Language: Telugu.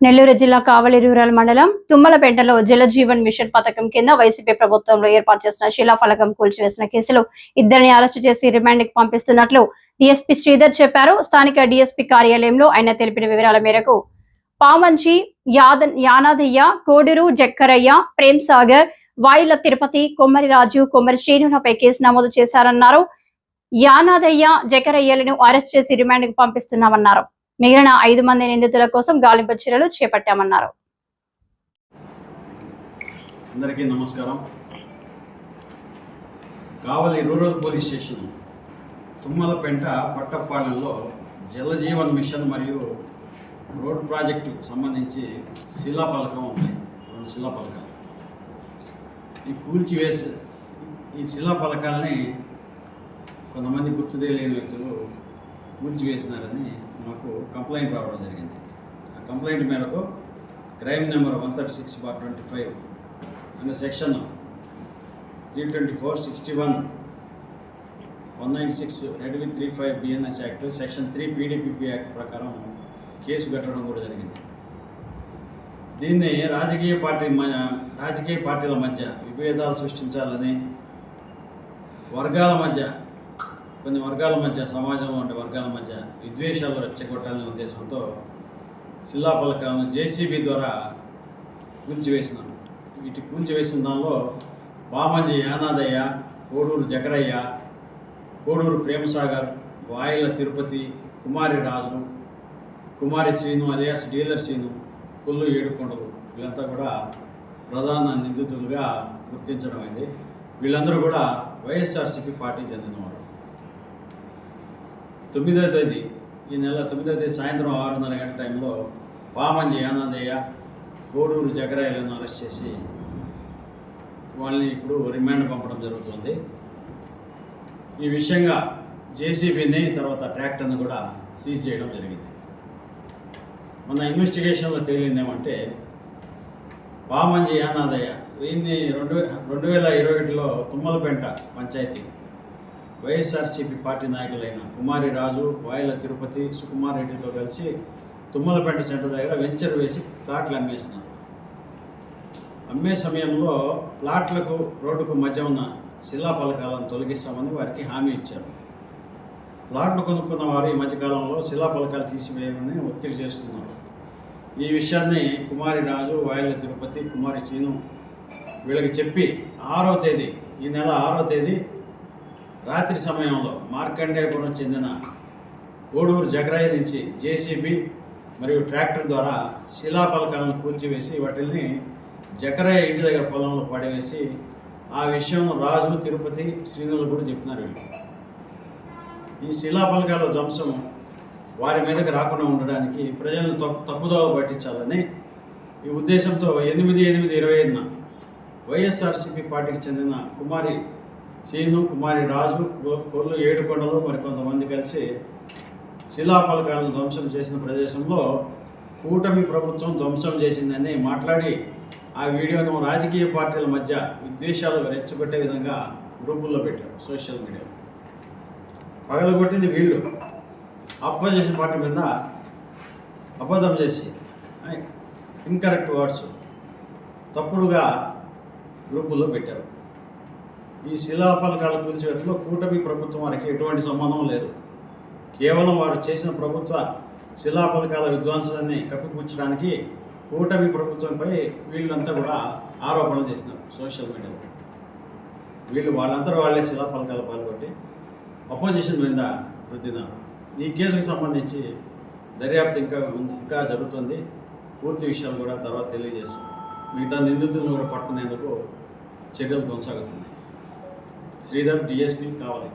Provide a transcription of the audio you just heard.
నెల్లూరు జిల్లా కావలి రూరల్ మండలం తుమ్మలపేటలో జలజీవన్ మిషన్ పథకం కింద వైసీపీ ప్రభుత్వంలో ఏర్పాటు చేసిన శిలాఫలకం కూల్చివేసిన కేసులో ఇద్దరిని అరెస్టు చేసి రిమాండ్కి పంపిస్తున్నట్లు డీఎస్పీ శ్రీధర్ చెప్పారు. స్థానిక డీఎస్పీ కార్యాలయంలో ఆయన తెలిపిన వివరాల మేరకు పామంచి, యానాదయ్య, కోడూరు జక్కరయ్య, ప్రేమ్ సాగర్, వాయిల తిరుపతి, కొమ్మరి రాజు, కొమ్మరి శ్రీనులపై కేసు నమోదు చేశారన్నారు. యానాదయ్య, జక్కరయ్యలను అరెస్ట్ చేసి రిమాండ్కి పంపిస్తున్నామన్నారు. మిగిలిన 5 మంది నిందితుల కోసం గాలింపు చర్యలు చేపట్టామన్నారు. అందరికీ నమస్కారం. Kavali rural police station Tummalapeta పట్టపాలెంలో జలజీవన్ మిషన్ మరియు రోడ్ ప్రాజెక్టుకు సంబంధించి శిలాఫలకం ఉన్నాయి. 2 శిలాఫలకాలు. ఈ శిలాఫలకాలని కొంతమంది గుర్తు తెలియని వ్యక్తులు కూల్చివేసినారని మాకు కంప్లైంట్ రావడం జరిగింది. ఆ కంప్లైంట్ మేరకు క్రైమ్ నెంబర్ 136/25 అనే section 324, 61, 196 రెడ్వి 35 BNS act, section 3 PDPP act ప్రకారం కేసు కట్టడం కూడా జరిగింది. దీన్ని రాజకీయ పార్టీల మధ్య విభేదాలు సృష్టించాలని, కొన్ని వర్గాల మధ్య సమాజంలో ఉండే వర్గాల మధ్య విద్వేషాలు రెచ్చగొట్టాలనే ఉద్దేశంతో శిలాఫలకాలను జేసీబీ ద్వారా కూల్చివేసినారు. వీటి కూల్చివేసిన దానిలో పామంచి యానాదయ్య, కోడూరు జక్కరయ్య, కోడూరు ప్రేమసాగర్, వాయిల తిరుపతి, కుమారి రాజు, కుమారి శ్రీను అలియాస్ డీలర్ శ్రీను, కొల్లు ఏడుకొండలు వీళ్ళంతా కూడా ప్రధాన నిందితులుగా గుర్తించడం అయింది. వీళ్ళందరూ కూడా వైఎస్ఆర్సీపీ పార్టీ చెందినవారు. 9వ తేదీ ఈ నెల 9వ తేదీ సాయంత్రం 6:30 గంటల టైంలో పామంచి యానాదయ్య, కోడూరు జక్కరయ్యలను అరెస్ట్ చేసి వాళ్ళని ఇప్పుడు రిమాండ్ పంపడం జరుగుతుంది. ఈ విషయంగా జేసీబీని తర్వాత ట్రాక్టర్ని కూడా సీజ్ చేయడం జరిగింది. మన ఇన్వెస్టిగేషన్లో తేలింది ఏమంటే పామంచి యానాదయ్య వీరిని 2021లో తుమ్మలపేట పంచాయతీ వైఎస్ఆర్సీపీ పార్టీ నాయకులైన కుమారి రాజు, వాయిల తిరుపతి, సుకుమార్ రెడ్డితో కలిసి తుమ్మలపేట సెంటర్ దగ్గర వెంచర్ వేసి ప్లాట్లు అమ్మేసినారు. అమ్మే సమయంలో ప్లాట్లకు రోడ్డుకు మధ్య ఉన్న శిలాఫలకాలను తొలగిస్తామని వారికి హామీ ఇచ్చారు. ప్లాట్లు కొనుక్కున్న వారు ఈ మధ్యకాలంలో శిలాఫలకాలు తీసివేయమని ఒత్తిడి చేస్తున్నారు. ఈ విషయాన్ని కుమారి రాజు, వాయిల తిరుపతి, కుమారి శ్రీను వీళ్ళకి చెప్పి ఈ నెల 6వ తేదీ రాత్రి సమయంలో మార్కండేయపురం చెందిన కోడూరు జక్కరయ్య నుంచి జేసీబీ మరియు ట్రాక్టర్ ద్వారా శిలాఫలకాలను కూల్చివేసి వాటిని జక్కరయ్య ఇంటి దగ్గర పొలంలో పడివేసి ఆ విషయం రాజు, తిరుపతి, శ్రీనులు కూడా చెప్పినారు. వీళ్ళు ఈ శిలాఫలకాల ధ్వంసం వారి మీదకి రాకుండా ఉండడానికి ప్రజలను తప్పుదోవ పట్టించాలని ఈ ఉద్దేశంతో 8/8/25న వైఎస్ఆర్సీపీ పార్టీకి చెందిన కుమారి శ్రీను, కుమారి రాజు, కొల్లు ఏడుకొండలు మరికొంతమంది కలిసి శిలాఫలకాలను ధ్వంసం చేసిన ప్రదేశంలో కూటమి ప్రభుత్వం ధ్వంసం చేసిందని మాట్లాడి ఆ వీడియోను రాజకీయ పార్టీల మధ్య విద్వేషాలు రెచ్చగొట్టే విధంగా గ్రూపుల్లో పెట్టారు. సోషల్ మీడియాలో పగలగొట్టింది వీళ్ళు. అపోజిషన్ పార్టీ మీద అబద్ధం చేసి ఇన్కరెక్ట్ వర్డ్స్ తప్పుడుగా గ్రూపుల్లో పెట్టారు. ఈ శిలాఫలకాల కూల్చివేతలో కూటమి ప్రభుత్వం వారికి ఎటువంటి సంబంధం లేదు. కేవలం వారు చేసిన ప్రభుత్వ శిలాఫలకాల విధ్వంసాన్ని కప్పిపుచ్చడానికి కూటమి ప్రభుత్వంపై వీళ్ళంతా కూడా ఆరోపణలు చేసినారు సోషల్ మీడియాలో. వాళ్ళే శిలాఫలకాలు పాల్గొట్టి అపోజిషన్ మీద రుద్దినారు. ఈ కేసుకు సంబంధించి దర్యాప్తు ఇంకా జరుగుతుంది. పూర్తి విషయాలు కూడా తర్వాత తెలియజేస్తాం. మిగతా నిందితులను కూడా పట్టుకునేందుకు చర్యలు కొనసాగుతున్నాయి. శ్రీధర్, డిఎస్పీ, కావలి.